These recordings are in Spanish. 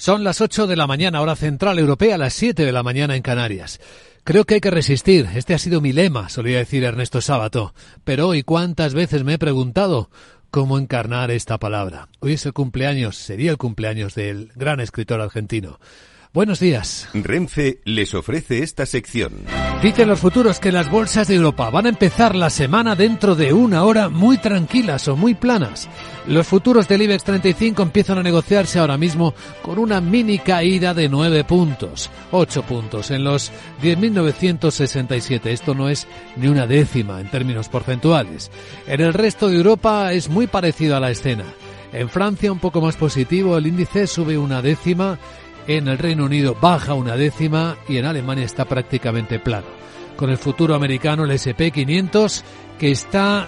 Son las 8 de la mañana, hora central europea, las 7 de la mañana en Canarias. Creo que hay que resistir. Este ha sido mi lema, solía decir Ernesto Sábato. Pero hoy, ¿cuántas veces me he preguntado cómo encarnar esta palabra? Hoy es el cumpleaños, sería el cumpleaños del gran escritor argentino. Buenos días. Renfe les ofrece esta sección. Dicen los futuros que las bolsas de Europa van a empezar la semana dentro de una hora muy tranquilas o muy planas. Los futuros del IBEX 35 empiezan a negociarse ahora mismo con una mini caída de 9 puntos, 8 puntos en los 10.967. Esto no es ni una décima en términos porcentuales. En el resto de Europa es muy parecido a la escena. En Francia un poco más positivo, el índice sube una décima. En el Reino Unido baja una décima y en Alemania está prácticamente plano. Con el futuro americano, el S&P 500, que está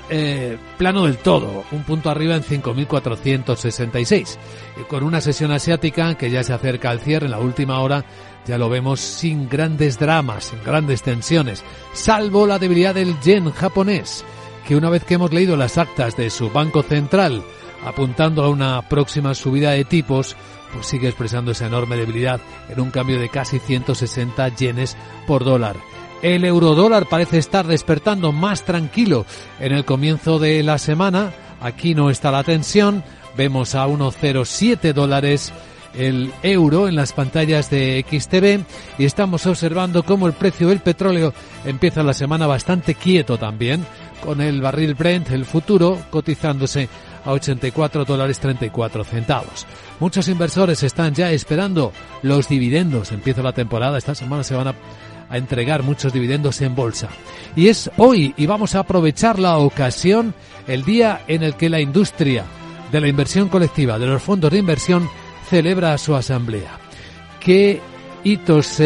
plano del todo, un punto arriba en 5.466. Y con una sesión asiática que ya se acerca al cierre en la última hora, ya lo vemos sin grandes dramas, sin grandes tensiones, salvo la debilidad del yen japonés, que una vez que hemos leído las actas de su Banco Central, apuntando a una próxima subida de tipos, pues sigue expresando esa enorme debilidad en un cambio de casi 160 yenes por dólar. El eurodólar parece estar despertando más tranquilo en el comienzo de la semana. Aquí no está la tensión. Vemos a 1,07 dólares el euro en las pantallas de XTV y estamos observando cómo el precio del petróleo empieza la semana bastante quieto también, con el barril Brent, el futuro, cotizándose a $84.34. Muchos inversores están ya esperando los dividendos. Empieza la temporada, esta semana se van a entregar muchos dividendos en bolsa. Y es hoy, y vamos a aprovechar la ocasión, el día en el que la industria de la inversión colectiva, de los fondos de inversión, celebra su asamblea. ¿Qué hitos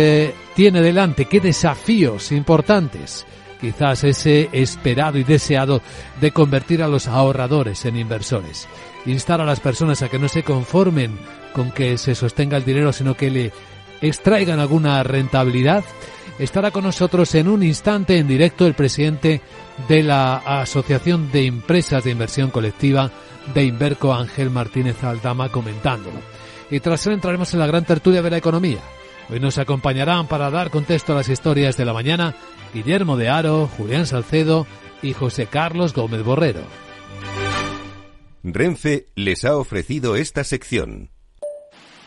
tiene delante? ¿Qué desafíos importantes? Quizás ese esperado y deseado de convertir a los ahorradores en inversores. Instar a las personas a que no se conformen con que se sostenga el dinero, sino que le extraigan alguna rentabilidad. Estará con nosotros en un instante en directo el presidente de la Asociación de Empresas de Inversión Colectiva de Inverco, Ángel Martínez Aldama, comentándolo. Y tras él entraremos en la gran tertulia de la economía. Hoy nos acompañarán para dar contexto a las historias de la mañana Guillermo de Haro, Julián Salcedo y José Carlos Gómez Borrero. Renfe les ha ofrecido esta sección.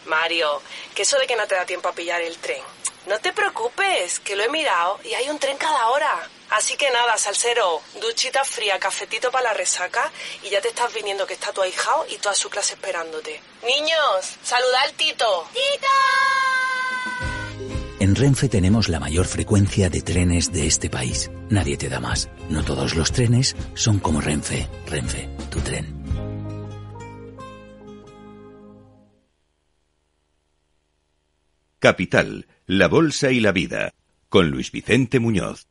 Mario, que eso de que no te da tiempo a pillar el tren. No te preocupes, que lo he mirado y hay un tren cada hora. Así que nada, salsero, duchita fría, cafetito para la resaca y ya te estás viniendo que está tu ahijao y toda su clase esperándote. Niños, saludad al Tito. ¡Tito! En Renfe tenemos la mayor frecuencia de trenes de este país. Nadie te da más. No todos los trenes son como Renfe. Renfe, tu tren. Capital, la bolsa y la vida, con Luis Vicente Muñoz.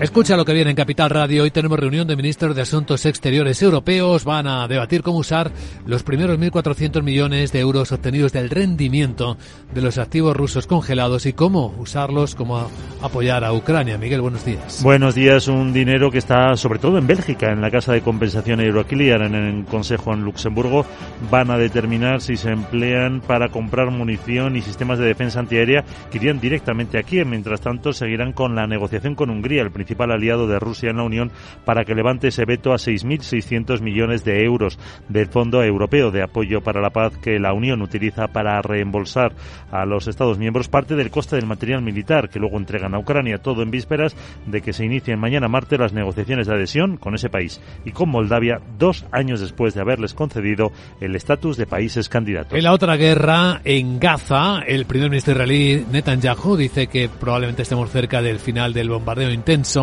Escucha lo que viene en Capital Radio. Hoy tenemos reunión de ministros de Asuntos Exteriores europeos. Van a debatir cómo usar los primeros 1.400 millones de euros obtenidos del rendimiento de los activos rusos congelados y cómo usarlos, cómo apoyar a Ucrania. Miguel, buenos días. Buenos días. Un dinero que está sobre todo en Bélgica, en la Casa de Compensación Euroclear, en el Consejo en Luxemburgo. Van a determinar si se emplean para comprar munición y sistemas de defensa antiaérea que irían directamente a Kiev. Mientras tanto, seguirán con la negociación con Hungría, el principal aliado de Rusia en la Unión, para que levante ese veto a 6.600 millones de euros del Fondo Europeo de Apoyo para la Paz que la Unión utiliza para reembolsar a los Estados miembros parte del coste del material militar que luego entregan a Ucrania, todo en vísperas de que se inicien mañana martes las negociaciones de adhesión con ese país y con Moldavia 2 años después de haberles concedido el estatus de países candidatos. En la otra guerra, en Gaza, el primer ministro israelí Netanyahu dice que probablemente estemos cerca del final del bombardeo intenso.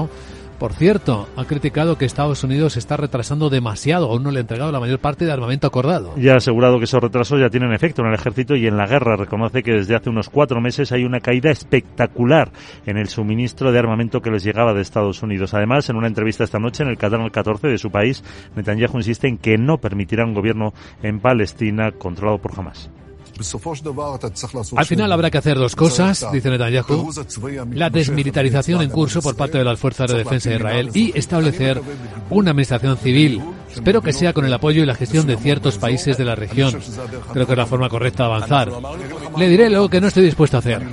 Por cierto, ha criticado que Estados Unidos está retrasando demasiado, aún no le ha entregado la mayor parte de armamento acordado. Ya ha asegurado que esos retrasos ya tienen efecto en el ejército y en la guerra. Reconoce que desde hace unos 4 meses hay una caída espectacular en el suministro de armamento que les llegaba de Estados Unidos. Además, en una entrevista esta noche en el Canal 14 de su país, Netanyahu insiste en que no permitirá un gobierno en Palestina controlado por Hamás. Al final habrá que hacer dos cosas, dice Netanyahu: la desmilitarización en curso por parte de las fuerzas de defensa de Israel y establecer una administración civil. Espero que sea con el apoyo y la gestión de ciertos países de la región. Creo que es la forma correcta de avanzar. Le diré lo que no estoy dispuesto a hacer.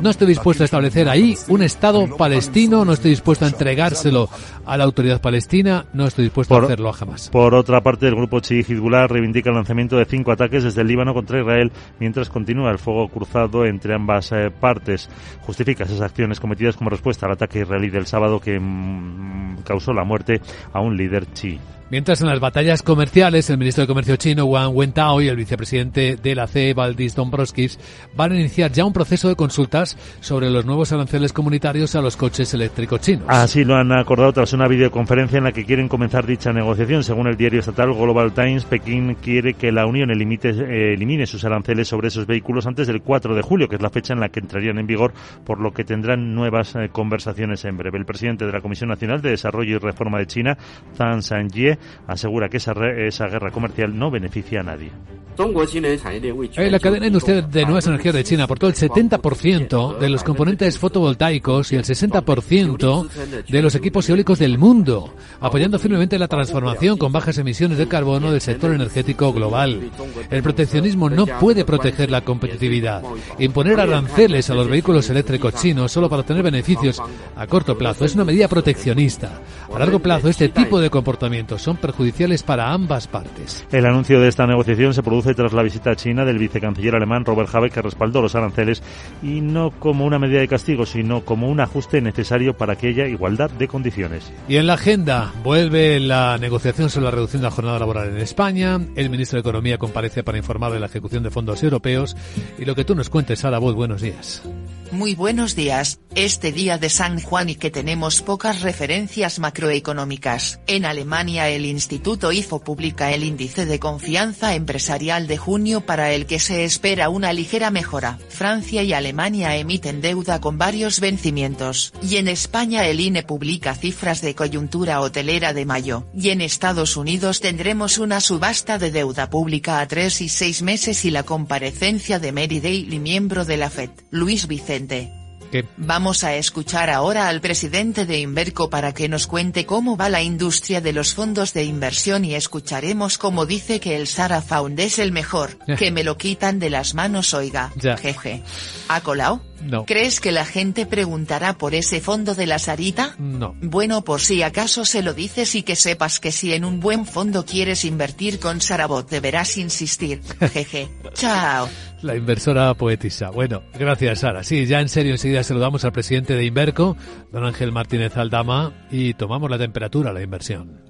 No estoy dispuesto a establecer ahí un Estado palestino, no estoy dispuesto a entregárselo a la autoridad palestina, no estoy dispuesto a hacerlo jamás. Por otra parte, el grupo chií Hezbollah reivindica el lanzamiento de 5 ataques desde el Líbano contra Israel mientras continúa el fuego cruzado entre ambas partes. Justifica esas acciones cometidas como respuesta al ataque israelí del sábado que causó la muerte a un líder chií. Mientras en las batallas comerciales, el ministro de Comercio chino, Wang Wentao, y el vicepresidente de la CE, Valdis Dombrovskis, van a iniciar ya un proceso de consultas sobre los nuevos aranceles comunitarios a los coches eléctricos chinos. Así lo han acordado tras una videoconferencia en la que quieren comenzar dicha negociación. Según el diario estatal Global Times, Pekín quiere que la Unión elimine sus aranceles sobre esos vehículos antes del 4 de julio, que es la fecha en la que entrarían en vigor, por lo que tendrán nuevas conversaciones en breve. El presidente de la Comisión Nacional de Desarrollo y Reforma de China, Zhang Sanjie, asegura que esa guerra comercial no beneficia a nadie. La cadena industrial de nuevas energías de China aportó el 70% de los componentes fotovoltaicos y el 60% de los equipos eólicos del mundo, apoyando firmemente la transformación con bajas emisiones de carbono del sector energético global. El proteccionismo no puede proteger la competitividad. Imponer aranceles a los vehículos eléctricos chinos solo para obtener beneficios a corto plazo es una medida proteccionista. A largo plazo, este tipo de comportamientos son perjudiciales para ambas partes. El anuncio de esta negociación se produce tras la visita a China del vicecanciller alemán Robert Habeck, que respaldó los aranceles y no como una medida de castigo, sino como un ajuste necesario para que haya igualdad de condiciones. Y en la agenda vuelve la negociación sobre la reducción de la jornada laboral en España. El ministro de Economía comparece para informar de la ejecución de fondos europeos. Y lo que tú nos cuentes, Sara Bot, buenos días. Muy buenos días, este día de San Juan y que tenemos pocas referencias macroeconómicas. En Alemania el Instituto IFO publica el índice de confianza empresarial de junio para el que se espera una ligera mejora. Francia y Alemania emiten deuda con varios vencimientos. Y en España el INE publica cifras de coyuntura hotelera de mayo. Y en Estados Unidos tendremos una subasta de deuda pública a 3 y 6 meses y la comparecencia de Mary Daly, miembro de la FED, Luis Vicente. ¿Qué? Vamos a escuchar ahora al presidente de Inverco para que nos cuente cómo va la industria de los fondos de inversión y escucharemos cómo dice que el Sara Fund es el mejor, que me lo quitan de las manos, oiga, jeje. ¿Ha colado? No. ¿Crees que la gente preguntará por ese fondo de la Sarita? No. Bueno, por si acaso se lo dices y que sepas que si en un buen fondo quieres invertir con Sarabot deberás insistir, jeje. Chao. La inversora poetisa. Bueno, gracias, Sara. Sí, ya en serio, enseguida saludamos al presidente de Inverco, don Ángel Martínez Aldama, y tomamos la temperatura a la inversión.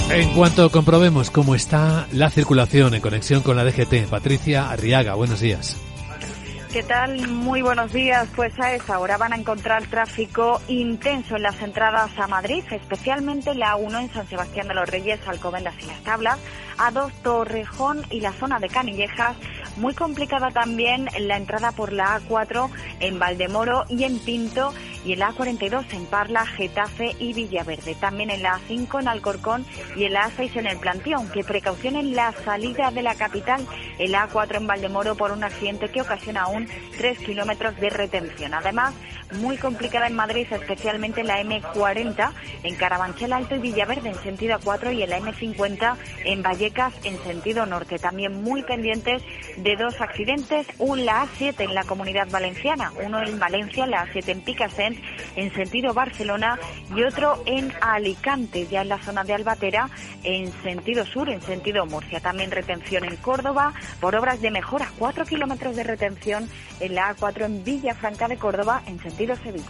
En cuanto comprobemos cómo está la circulación en conexión con la DGT, Patricia Arriaga, buenos días. ¿Qué tal? Muy buenos días. Pues a esa hora van a encontrar tráfico intenso en las entradas a Madrid, especialmente la A1 en San Sebastián de los Reyes, Alcobendas y Las Tablas, A2 Torrejón y la zona de Canillejas. Muy complicada también la entrada por la A4 en Valdemoro y en Pinto, y en la A42 en Parla, Getafe y Villaverde. También en la A5 en Alcorcón y en la A6 en el Plantío, aunque precaución en la salida de la capital, en la A4 en Valdemoro por un accidente que ocasiona aún 3 kilómetros de retención. Además, muy complicada en Madrid, especialmente en la M40 en Carabanchel Alto y Villaverde en sentido A4 y en la M50 en Vallecas en sentido norte. También muy pendientes de dos accidentes, uno en la A7 en la Comunidad Valenciana, uno en Valencia, la A7 en Picassent en sentido Barcelona y otro en Alicante, ya en la zona de Albatera en sentido sur, en sentido Murcia. También retención en Córdoba por obras de mejora, 4 kilómetros de retención en la A4 en Villafranca de Córdoba en sentido Sevilla.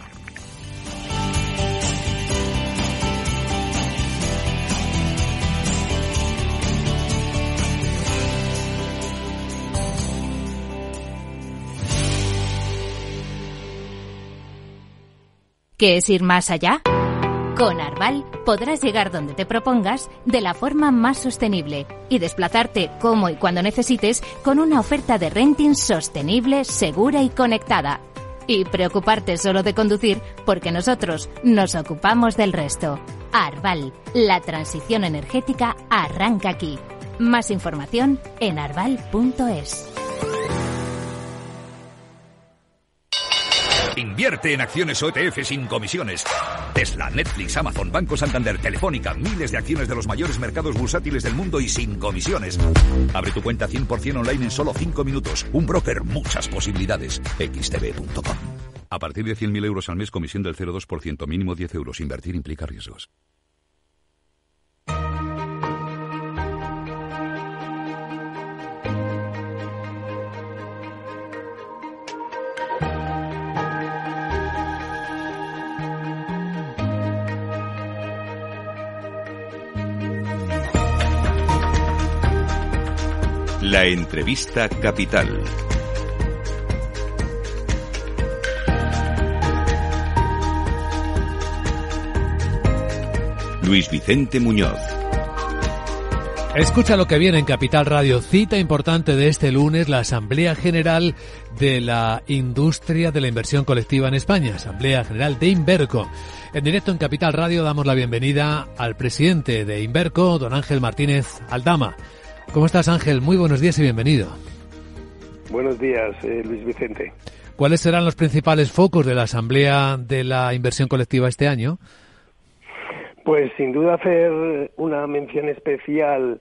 ¿Qué es ir más allá? Con Arval podrás llegar donde te propongas de la forma más sostenible y desplazarte como y cuando necesites con una oferta de renting sostenible, segura y conectada. y preocuparte solo de conducir porque nosotros nos ocupamos del resto. Arval, la transición energética arranca aquí. Más información en arval.es. Invierte en acciones o ETF sin comisiones. Tesla, Netflix, Amazon, Banco Santander, Telefónica, miles de acciones de los mayores mercados bursátiles del mundo y sin comisiones. Abre tu cuenta 100% online en solo 5 minutos. Un broker, muchas posibilidades. xtb.com. A partir de 100.000 euros al mes, comisión del 0,2%, mínimo 10 euros. Invertir implica riesgos. La entrevista capital. Luis Vicente Muñoz. Escucha lo que viene en Capital Radio. Cita importante de este lunes, la Asamblea General de la Industria de la Inversión Colectiva en España. Asamblea General de Inverco. En directo en Capital Radio damos la bienvenida al presidente de Inverco, don Ángel Martínez Aldama. ¿Cómo estás, Ángel? Muy buenos días y bienvenido. Buenos días, Luis Vicente. ¿Cuáles serán los principales focos de la Asamblea de la Inversión Colectiva este año? Pues sin duda hacer una mención especial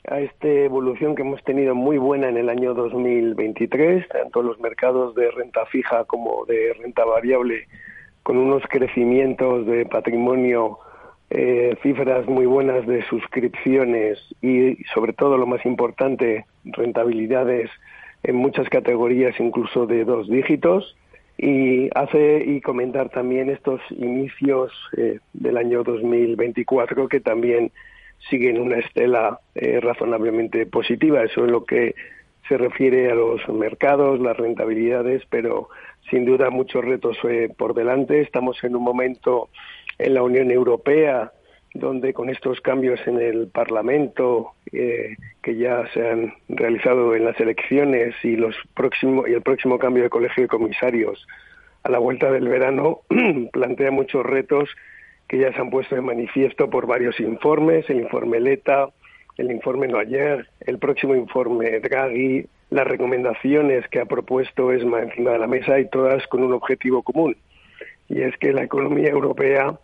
a esta evolución que hemos tenido muy buena en el año 2023, tanto en los mercados de renta fija como de renta variable, con unos crecimientos de patrimonio, cifras muy buenas de suscripciones y, sobre todo, lo más importante, rentabilidades en muchas categorías, incluso de 2 dígitos. Y comentar también estos inicios del año 2024 que también siguen una estela razonablemente positiva. Eso es lo que se refiere a los mercados, las rentabilidades, pero sin duda muchos retos por delante. Estamos en un momento en la Unión Europea donde con estos cambios en el Parlamento que ya se han realizado en las elecciones y el próximo cambio de colegio de comisarios a la vuelta del verano plantea muchos retos que ya se han puesto de manifiesto por varios informes, el informe Letta, el informe Noyer, el próximo informe Draghi, las recomendaciones que ha propuesto ESMA encima de la mesa y todas con un objetivo común, y es que la economía europea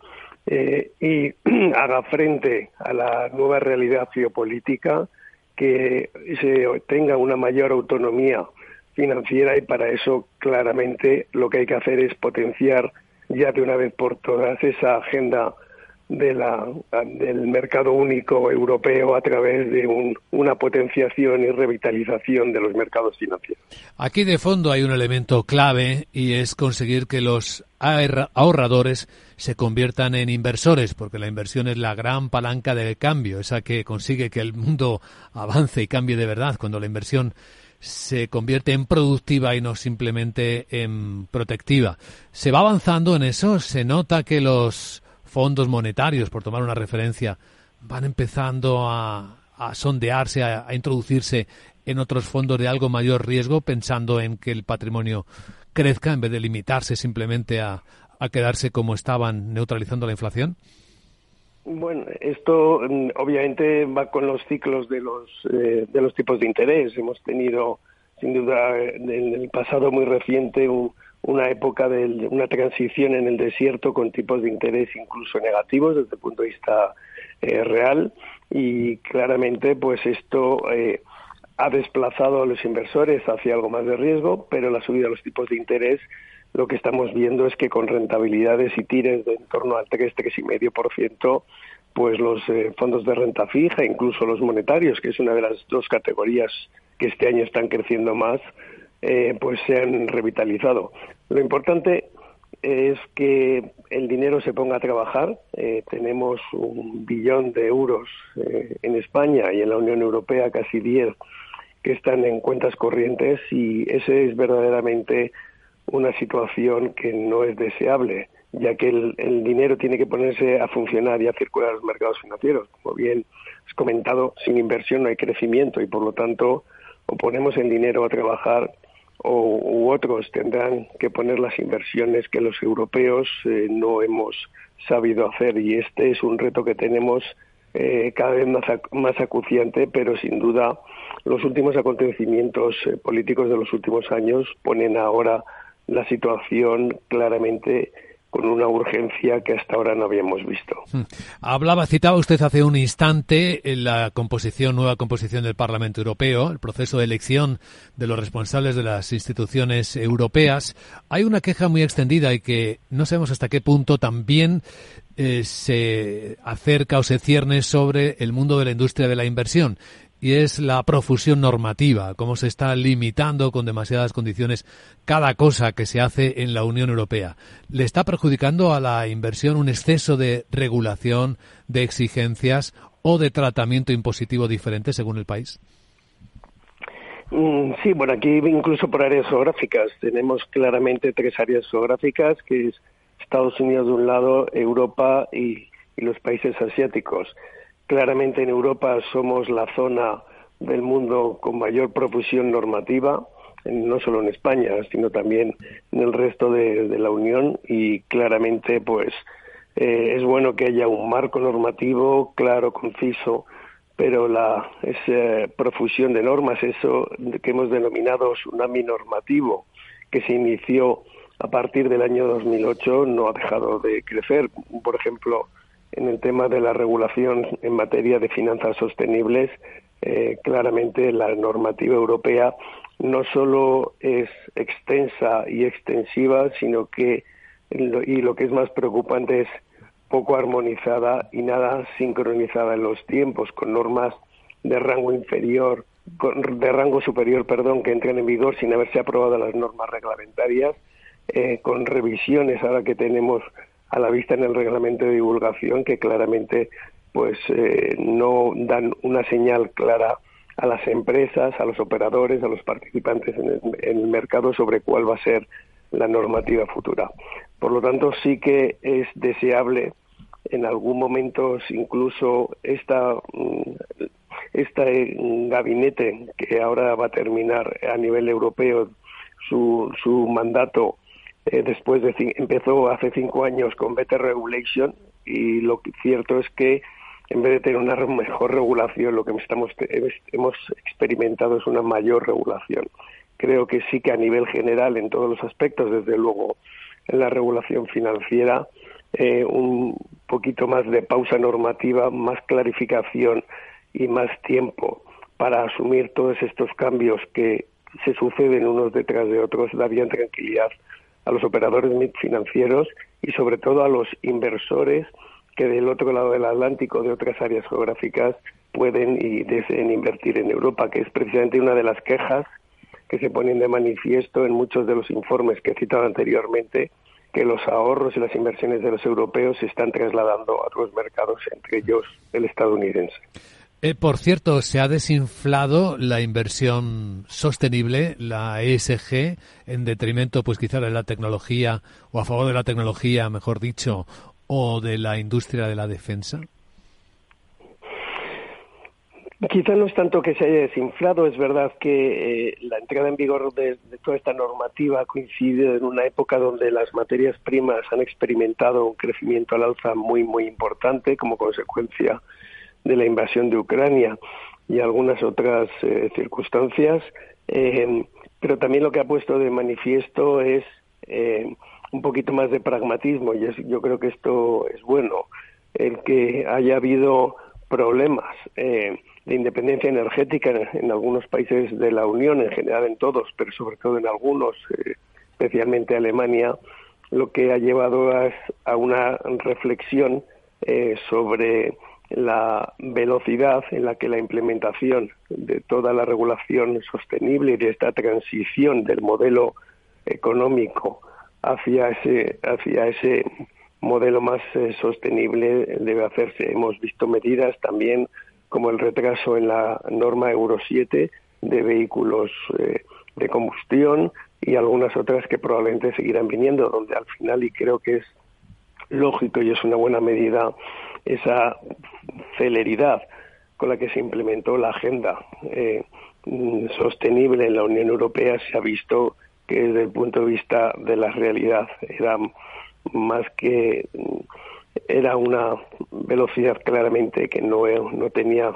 haga frente a la nueva realidad geopolítica, que se tenga una mayor autonomía financiera, y para eso claramente lo que hay que hacer es potenciar ya de una vez por todas esa agenda del mercado único europeo a través de una potenciación y revitalización de los mercados financieros. Aquí de fondo hay un elemento clave y es conseguir que los ahorradores se conviertan en inversores, porque la inversión es la gran palanca de cambio, esa que consigue que el mundo avance y cambie de verdad, cuando la inversión se convierte en productiva y no simplemente en protectiva. ¿Se va avanzando en eso? ¿Se nota que los fondos monetarios, por tomar una referencia, van empezando a sondearse, a introducirse en otros fondos de algo mayor riesgo, pensando en que el patrimonio crezca en vez de limitarse simplemente a quedarse como estaban, neutralizando la inflación? Bueno, esto obviamente va con los ciclos de los tipos de interés. Hemos tenido, sin duda, en el pasado muy reciente una época de una transición en el desierto con tipos de interés incluso negativos desde el punto de vista real, y claramente pues esto ha desplazado a los inversores hacia algo más de riesgo, pero la subida de los tipos de interés, lo que estamos viendo es que con rentabilidades y tires de en torno al 3,5%, pues los fondos de renta fija, incluso los monetarios, que es una de las 2 categorías que este año están creciendo más, pues se han revitalizado. Lo importante es que el dinero se ponga a trabajar. Tenemos 1 billón de euros en España y en la Unión Europea casi 10 que están en cuentas corrientes, y ese es verdaderamente una situación que no es deseable, ya que el dinero tiene que ponerse a funcionar y a circular en los mercados financieros. Como bien has comentado, sin inversión no hay crecimiento, y por lo tanto o ponemos el dinero a trabajar u otros tendrán que poner las inversiones que los europeos no hemos sabido hacer, y este es un reto que tenemos cada vez más acuciante, pero sin duda los últimos acontecimientos políticos de los últimos años ponen ahora la situación claramente con una urgencia que hasta ahora no habíamos visto. Citaba usted hace un instante la nueva composición del Parlamento Europeo, el proceso de elección de los responsables de las instituciones europeas. Hay una queja muy extendida y que no sabemos hasta qué punto también se acerca o se cierne sobre el mundo de la industria de la inversión, y es la profusión normativa, cómo se está limitando con demasiadas condiciones cada cosa que se hace en la Unión Europea. ¿Le está perjudicando a la inversión un exceso de regulación, de exigencias o de tratamiento impositivo diferente según el país? Sí, bueno, aquí incluso por áreas geográficas. Tenemos claramente 3 áreas geográficas, que es Estados Unidos de un lado, Europa y los países asiáticos. Claramente en Europa somos la zona del mundo con mayor profusión normativa, no solo en España, sino también en el resto de la Unión, y claramente pues es bueno que haya un marco normativo claro, conciso, pero esa profusión de normas, eso que hemos denominado tsunami normativo, que se inició a partir del año 2008, no ha dejado de crecer. Por ejemplo, en el tema de la regulación en materia de finanzas sostenibles, claramente la normativa europea no solo es extensa y extensiva, sino que, y lo que es más preocupante, es poco armonizada y nada sincronizada en los tiempos, con normas de rango superior, que entran en vigor sin haberse aprobado las normas reglamentarias, con revisiones ahora que tenemos a la vista en el reglamento de divulgación, que claramente pues no dan una señal clara a las empresas, a los operadores, a los participantes en el mercado sobre cuál va a ser la normativa futura. Por lo tanto, sí que es deseable en algún momento, incluso este gabinete que ahora va a terminar a nivel europeo su mandato, empezó hace 5 años con Better Regulation, y lo cierto es que en vez de tener una mejor regulación, lo que hemos experimentado es una mayor regulación. Creo que sí que a nivel general, en todos los aspectos, desde luego en la regulación financiera, un poquito más de pausa normativa, más clarificación y más tiempo para asumir todos estos cambios que se suceden unos detrás de otros, darían tranquilidad a los operadores financieros y sobre todo a los inversores que del otro lado del Atlántico, de otras áreas geográficas, pueden y deseen invertir en Europa, que es precisamente una de las quejas que se ponen de manifiesto en muchos de los informes que he citado anteriormente, que los ahorros y las inversiones de los europeos se están trasladando a otros mercados, entre ellos el estadounidense. Por cierto, se ha desinflado la inversión sostenible, la ESG, en detrimento, pues quizá de la tecnología, o a favor de la tecnología, mejor dicho, o de la industria de la defensa. Quizá no es tanto que se haya desinflado, es verdad que la entrada en vigor de toda esta normativa coincide en una época donde las materias primas han experimentado un crecimiento al alza muy, muy importante como consecuencia de la invasión de Ucrania y algunas otras circunstancias, pero también lo que ha puesto de manifiesto es un poquito más de pragmatismo, y yo creo que esto es bueno, el que haya habido problemas de independencia energética en algunos países de la Unión, en general en todos, pero sobre todo en algunos, especialmente Alemania, lo que ha llevado a una reflexión sobre la velocidad en la que la implementación de toda la regulación sostenible y de esta transición del modelo económico hacia ese modelo más sostenible debe hacerse. Hemos visto medidas también como el retraso en la norma Euro 7 de vehículos de combustión y algunas otras que probablemente seguirán viniendo, donde al final, y creo que es lógico y es una buena medida, esa celeridad con la que se implementó la agenda sostenible en la Unión Europea, se ha visto que desde el punto de vista de la realidad era una velocidad claramente que no tenía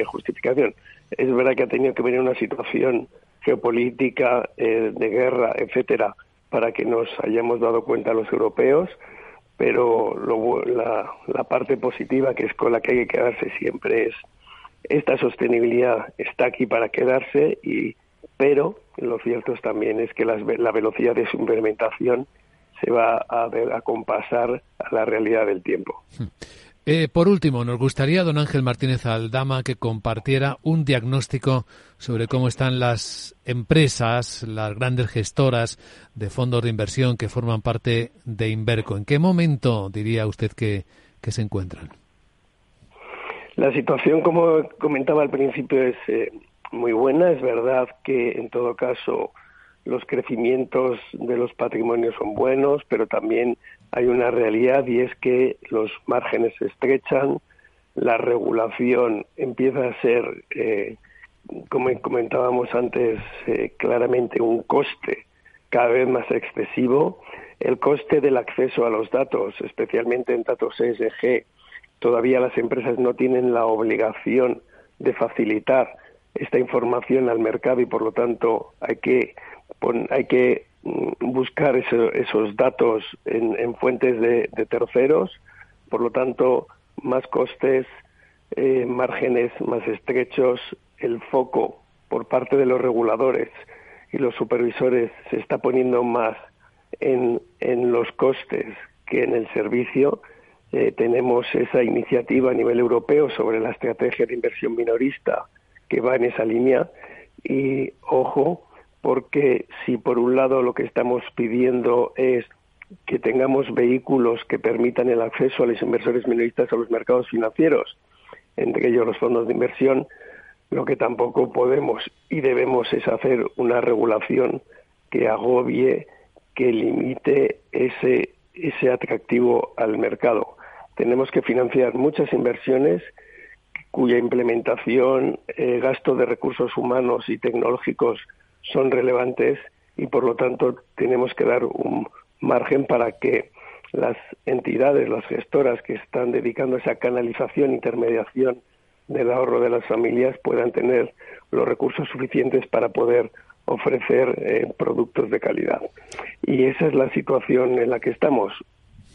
justificación. Es verdad que ha tenido que venir una situación geopolítica, de guerra, etcétera, para que nos hayamos dado cuenta los europeos, pero la parte positiva, que es con la que hay que quedarse siempre, es esta sostenibilidad está aquí para quedarse, pero lo cierto también es que la velocidad de su implementación se va a acompasar a la realidad del tiempo. Por último, nos gustaría, don Ángel Martínez Aldama, que compartiera un diagnóstico sobre cómo están las empresas, las grandes gestoras de fondos de inversión que forman parte de Inverco. ¿En qué momento diría usted que se encuentran? La situación, como comentaba al principio, es muy buena. Es verdad que, en todo caso, los crecimientos de los patrimonios son buenos, pero también hay una realidad, y es que los márgenes se estrechan, la regulación empieza a ser, como comentábamos antes, claramente un coste cada vez más excesivo. El coste del acceso a los datos, especialmente en datos ESG, todavía las empresas no tienen la obligación de facilitar esta información al mercado, y por lo tanto hay que buscar esos datos en fuentes de terceros. Por lo tanto, más costes, márgenes más estrechos, el foco por parte de los reguladores y los supervisores se está poniendo más en los costes que en el servicio. Tenemos esa iniciativa a nivel europeo sobre la estrategia de inversión minorista que va en esa línea, y ojo, porque si por un lado lo que estamos pidiendo es que tengamos vehículos que permitan el acceso a los inversores minoristas a los mercados financieros, entre ellos los fondos de inversión, lo que tampoco podemos y debemos es hacer una regulación que agobie, que limite ese atractivo al mercado. Tenemos que financiar muchas inversiones cuya implementación, gasto de recursos humanos y tecnológicos son relevantes, y por lo tanto tenemos que dar un margen para que las entidades, las gestoras que están dedicando a esa canalización, intermediación del ahorro de las familias, puedan tener los recursos suficientes para poder ofrecer productos de calidad. Y esa es la situación en la que estamos.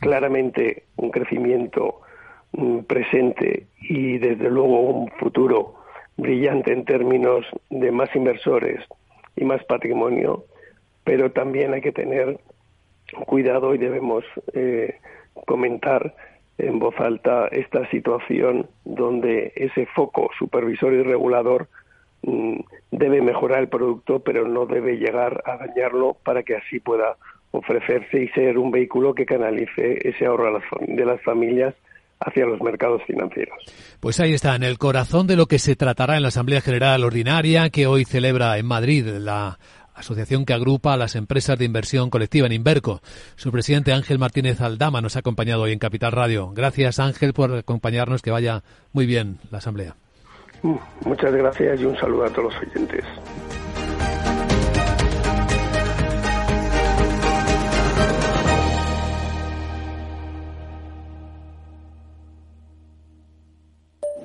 Claramente un crecimiento presente y desde luego un futuro brillante en términos de más inversores y más patrimonio, pero también hay que tener cuidado y debemos comentar en voz alta esta situación donde ese foco supervisor y regulador debe mejorar el producto, pero no debe llegar a dañarlo, para que así pueda ofrecerse y ser un vehículo que canalice ese ahorro de las familias hacia los mercados financieros. Pues ahí está, en el corazón de lo que se tratará en la Asamblea General Ordinaria que hoy celebra en Madrid la asociación que agrupa a las empresas de inversión colectiva en Inverco. Su presidente Ángel Martínez Aldama nos ha acompañado hoy en Capital Radio. Gracias, Ángel, por acompañarnos. Que vaya muy bien la Asamblea. Muchas gracias y un saludo a todos los oyentes.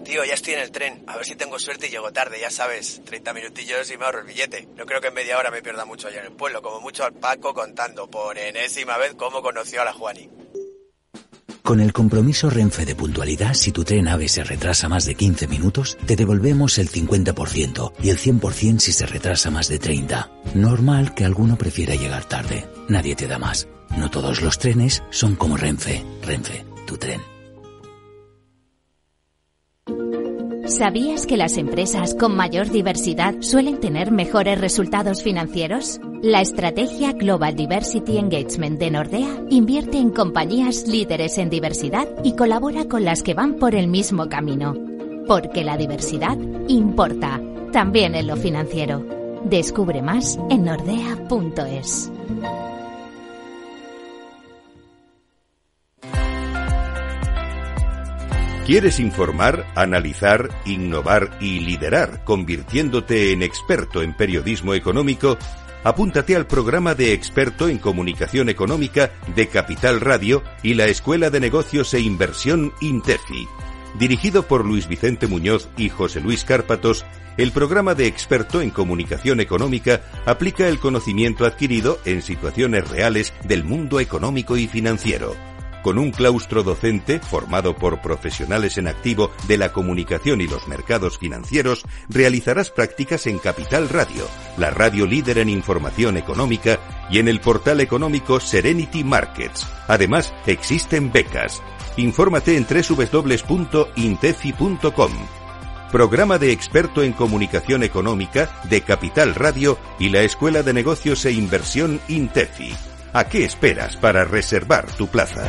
Tío, ya estoy en el tren. A ver si tengo suerte y llego tarde, ya sabes. 30 minutillos y me ahorro el billete. No creo que en media hora me pierda mucho allá en el pueblo. Como mucho al Paco contando por enésima vez cómo conoció a la Juani. Con el compromiso Renfe de puntualidad, si tu tren AVE se retrasa más de 15 minutos, te devolvemos el 50% y el 100% si se retrasa más de 30. Normal que alguno prefiera llegar tarde. Nadie te da más. No todos los trenes son como Renfe. Renfe, tu tren. ¿Sabías que las empresas con mayor diversidad suelen tener mejores resultados financieros? La estrategia Global Diversity Engagement de Nordea invierte en compañías líderes en diversidad y colabora con las que van por el mismo camino. Porque la diversidad importa, también en lo financiero. Descubre más en nordea.es. ¿Quieres informar, analizar, innovar y liderar, convirtiéndote en experto en periodismo económico? Apúntate al programa de experto en comunicación económica de Capital Radio y la Escuela de Negocios e Inversión INTEFI. Dirigido por Luis Vicente Muñoz y José Luis Cárpatos, el programa de experto en comunicación económica aplica el conocimiento adquirido en situaciones reales del mundo económico y financiero. Con un claustro docente formado por profesionales en activo de la comunicación y los mercados financieros, realizarás prácticas en Capital Radio, la radio líder en información económica, y en el portal económico Serenity Markets. Además, existen becas. Infórmate en www.intefi.com. Programa de experto en comunicación económica de Capital Radio y la Escuela de Negocios e Inversión INTEFI. ¿A qué esperas para reservar tu plaza?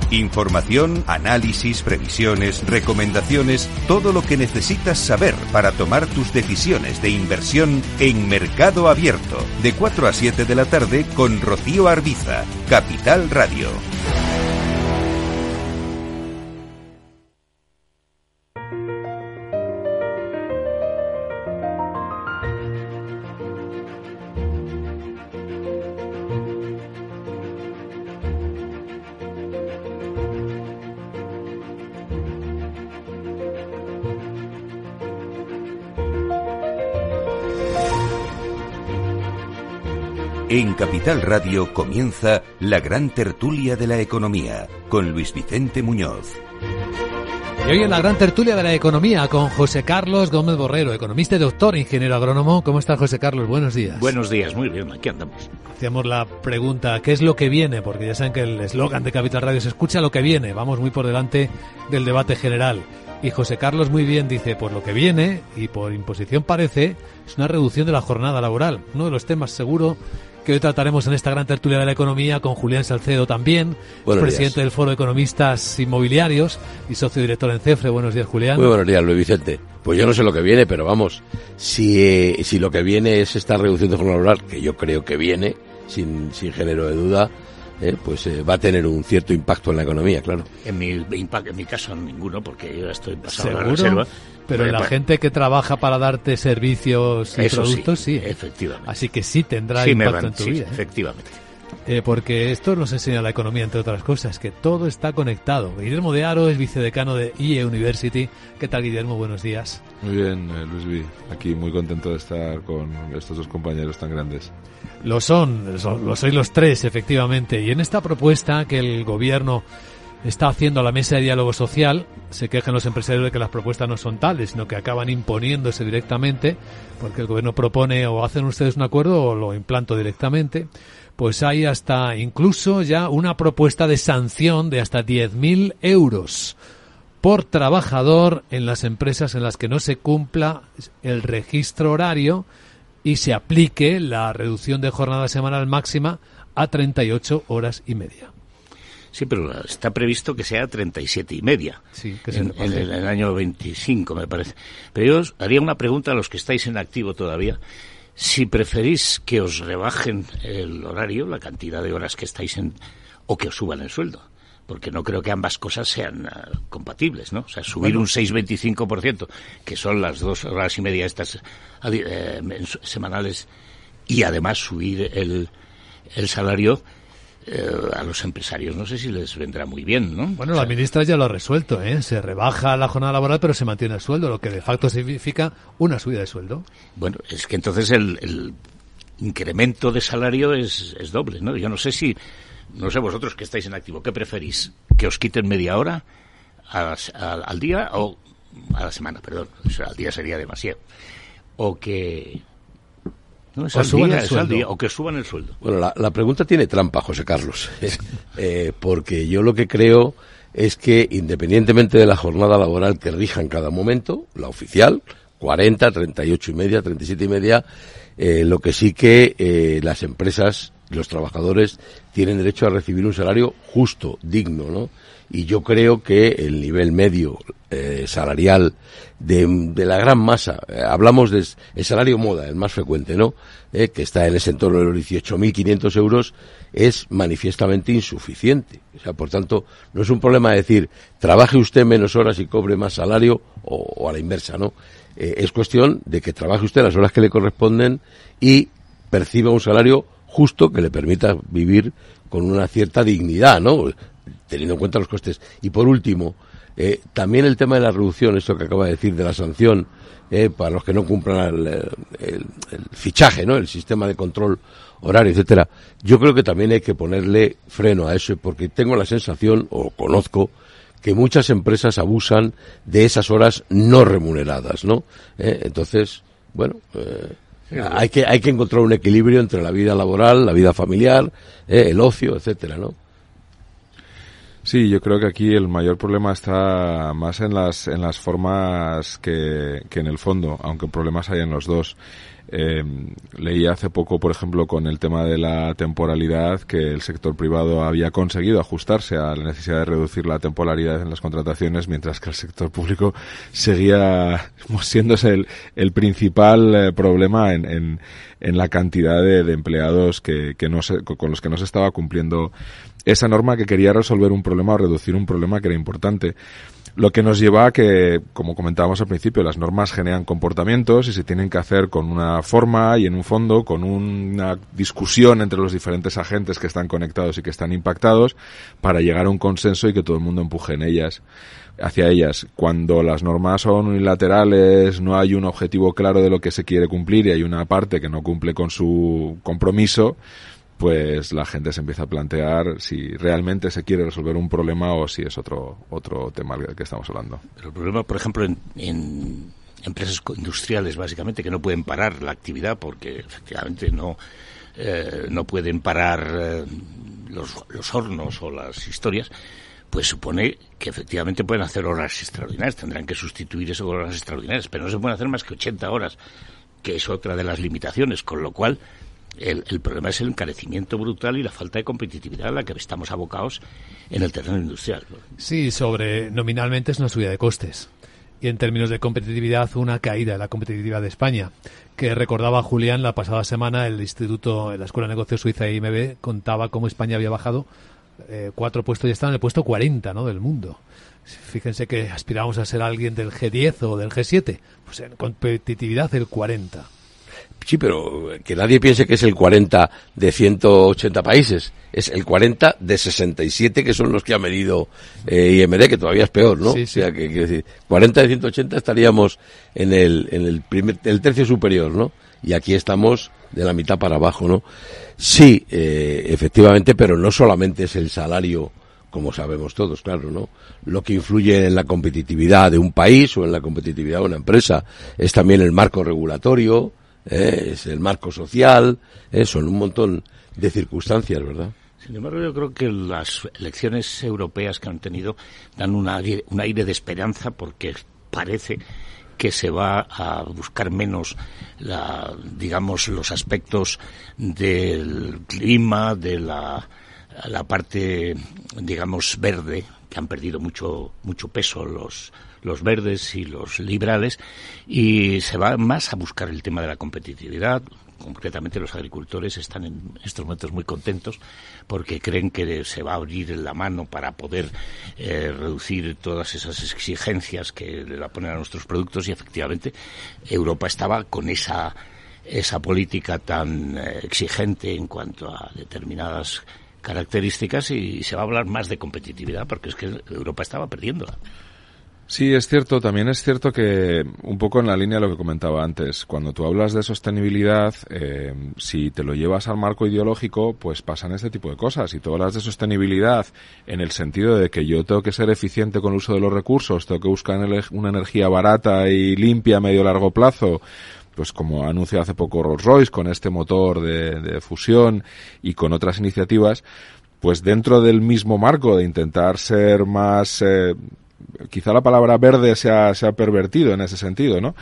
Información, análisis, previsiones, recomendaciones, todo lo que necesitas saber para tomar tus decisiones de inversión en Mercado Abierto, de 4 a 7 de la tarde con Rocío Arbiza, Capital Radio. En Capital Radio comienza la gran tertulia de la economía, con Luis Vicente Muñoz. Y hoy en la gran tertulia de la economía con José Carlos Gómez Borrero, economista y doctor, ingeniero agrónomo. ¿Cómo está, José Carlos? Buenos días. Buenos días, muy bien, aquí andamos. Hacíamos la pregunta, ¿qué es lo que viene? Porque ya saben que el eslogan de Capital Radio es escucha lo que viene. Vamos muy por delante del debate general. Y José Carlos muy bien dice, pues lo que viene, y por imposición parece, es una reducción de la jornada laboral. Uno de los temas seguro que hoy trataremos en esta gran tertulia de la economía con Julián Salcedo también, presidente del Foro de Economistas Inmobiliarios y socio director en CEFRE. Buenos días, Julián. Muy buenos días, Luis Vicente. Pues yo no sé lo que viene, pero vamos, si lo que viene es esta reducción de jornada laboral, que yo creo que viene, sin género de duda, pues va a tener un cierto impacto en la economía, claro. En mi caso ninguno, porque yo estoy pasado a la ¿Seguro? reserva. Pero en la gente que trabaja para darte servicios y productos, sí. Efectivamente. Así que sí tendrá impacto en tu vida. Efectivamente. Porque esto nos enseña la economía, entre otras cosas, que todo está conectado. Guillermo de Haro es vicedecano de IE University. ¿Qué tal, Guillermo? Buenos días. Muy bien, Luis V. Aquí muy contento de estar con estos dos compañeros tan grandes. Lo sois los tres, efectivamente. Y en esta propuesta que el gobierno está haciendo a la mesa de diálogo social, se quejan los empresarios de que las propuestas no son tales, sino que acaban imponiéndose directamente, porque el gobierno propone o hacen ustedes un acuerdo o lo implanto directamente. Pues hay hasta incluso ya una propuesta de sanción de hasta 10.000 euros por trabajador en las empresas en las que no se cumpla el registro horario y se aplique la reducción de jornada semanal máxima a 38 horas y media. Sí, pero está previsto que sea 37,5. Sí, que en el año 25, me parece. Pero yo os haría una pregunta a los que estáis en activo todavía. Si preferís que os rebajen el horario, la cantidad de horas que estáis o que os suban el sueldo. Porque no creo que ambas cosas sean compatibles, ¿no? O sea, subir un 6,25%, que son las 2 horas y media estas semanales, y además subir el salario a los empresarios, no sé si les vendrá muy bien, ¿no? Bueno, la ministra ya lo ha resuelto, se rebaja la jornada laboral pero se mantiene el sueldo, lo que de facto significa una subida de sueldo. Bueno, es que entonces el incremento de salario es doble, ¿no? Yo no sé vosotros que estáis en activo, ¿qué preferís? ¿Que os quiten media hora al día o a la semana, perdón? O sea, al día sería demasiado. O que... No, es al día, o que suban el sueldo. Bueno, la pregunta tiene trampa, José Carlos, porque yo lo que creo es que independientemente de la jornada laboral que rija en cada momento, la oficial, 40, 38,5, 37,5, lo que sí que las empresas, los trabajadores, tienen derecho a recibir un salario justo, digno, ¿no? y yo creo que el nivel medio salarial de la gran masa, hablamos del salario moda, el más frecuente, ¿no? Que está en ese entorno de los 18.500 euros, es manifiestamente insuficiente. O sea, por tanto, no es un problema de decir, trabaje usted menos horas y cobre más salario, o a la inversa, ¿no? Es cuestión de que trabaje usted las horas que le corresponden y perciba un salario justo que le permita vivir con una cierta dignidad, ¿no? Teniendo en cuenta los costes. Y por último, también el tema de la reducción, esto que acaba de decir, de la sanción para los que no cumplan el fichaje, ¿no? El sistema de control horario, etcétera. Yo creo que también hay que ponerle freno a eso, porque tengo la sensación, o conozco, que muchas empresas abusan de esas horas no remuneradas, ¿no? Entonces, bueno, hay que encontrar un equilibrio entre la vida laboral, la vida familiar, el ocio, etcétera, ¿no? Sí, yo creo que aquí el mayor problema está más en las formas que en el fondo, aunque problemas hay en los dos. Leí hace poco, por ejemplo, con el tema de la temporalidad, que el sector privado había conseguido ajustarse a la necesidad de reducir la temporalidad en las contrataciones, mientras que el sector público seguía siéndose el principal problema en la cantidad de empleados con los que no se estaba cumpliendo esa norma, que quería resolver un problema o reducir un problema que era importante. Lo que nos lleva a que, como comentábamos al principio, las normas generan comportamientos y se tienen que hacer con una forma y en un fondo, con una discusión entre los diferentes agentes que están conectados y que están impactados, para llegar a un consenso y que todo el mundo empuje hacia ellas. Cuando las normas son unilaterales, no hay un objetivo claro de lo que se quiere cumplir y hay una parte que no cumple con su compromiso, pues la gente se empieza a plantear si realmente se quiere resolver un problema o si es otro tema del que estamos hablando. Pero el problema, por ejemplo, en empresas industriales, básicamente, que no pueden parar la actividad porque efectivamente no pueden parar los hornos o las historias, pues supone que efectivamente pueden hacer horas extraordinarias, tendrán que sustituir eso con horas extraordinarias, pero no se pueden hacer más que 80 horas, que es otra de las limitaciones, con lo cual el problema es el encarecimiento brutal y la falta de competitividad a la que estamos abocados en el terreno industrial, ¿no? Sí, nominalmente es una subida de costes. Y en términos de competitividad, una caída de la competitividad de España. Que recordaba Julián la pasada semana, la Escuela de Negocios Suiza IMB contaba cómo España había bajado 4 puestos y estaba en el puesto 40, ¿no?, del mundo. Fíjense que aspirábamos a ser alguien del G10 o del G7. Pues en competitividad el 40. Sí, pero que nadie piense que es el 40 de 180 países. Es el 40 de 67, que son los que ha medido IMD, que todavía es peor, ¿no? Sí, sí. O sea, que 40 de 180 estaríamos en el tercio superior, ¿no? Y aquí estamos de la mitad para abajo, ¿no? Sí, efectivamente, pero no solamente es el salario, como sabemos todos, claro, ¿no? Lo que influye en la competitividad de un país o en la competitividad de una empresa es también el marco regulatorio, es el marco social, son un montón de circunstancias, ¿verdad? Sin embargo, yo creo que las elecciones europeas que han tenido dan un aire de esperanza, porque parece que se va a buscar menos los aspectos del clima, de la parte, digamos, verde, que han perdido mucho peso los verdes y los liberales, y se va más a buscar el tema de la competitividad. Concretamente, los agricultores están en estos momentos muy contentos porque creen que se va a abrir la mano para poder reducir todas esas exigencias que le ponen a nuestros productos, y efectivamente Europa estaba con esa política tan exigente en cuanto a determinadas características, y se va a hablar más de competitividad porque es que Europa estaba perdiéndola. Sí, es cierto. También es cierto que, un poco en la línea de lo que comentaba antes, cuando tú hablas de sostenibilidad, si te lo llevas al marco ideológico, pues pasan este tipo de cosas. Si tú hablas de sostenibilidad en el sentido de que yo tengo que ser eficiente con el uso de los recursos, tengo que buscar una energía barata y limpia a medio largo plazo, pues como anunció hace poco Rolls-Royce con este motor de fusión y con otras iniciativas, pues dentro del mismo marco de intentar ser más... quizá la palabra verde se ha pervertido en ese sentido, ¿no?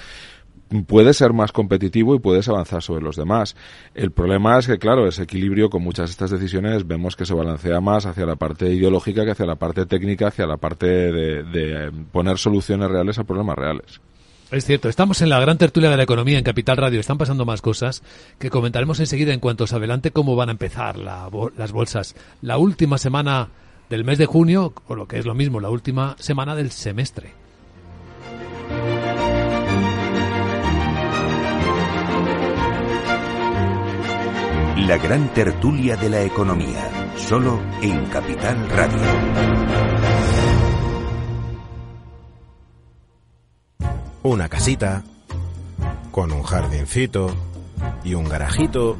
puedes ser más competitivo y puedes avanzar sobre los demás. El problema es que, claro, ese equilibrio con muchas de estas decisiones vemos que se balancea más hacia la parte ideológica que hacia la parte técnica, hacia la parte de poner soluciones reales a problemas reales. Es cierto, estamos en la gran tertulia de la economía en Capital Radio. Están pasando más cosas que comentaremos enseguida en cuanto se adelante cómo van a empezar las bolsas. La última semana del mes de junio, o lo que es lo mismo, la última semana del semestre. La gran tertulia de la economía, solo en Capital Radio. Una casita, con un jardincito y un garajito,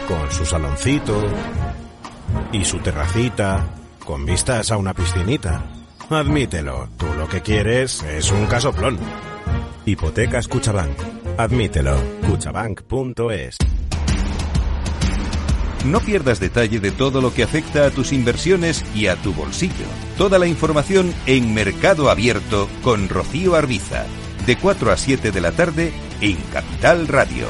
con su saloncito y su terracita, con vistas a una piscinita. Admítelo, tú lo que quieres es un casoplón. Hipotecas Cuchabank. Admítelo, cuchabank.es. No pierdas detalle de todo lo que afecta a tus inversiones y a tu bolsillo. Toda la información en Mercado Abierto con Rocío Arbiza, de 4 a 7 de la tarde en Capital Radio.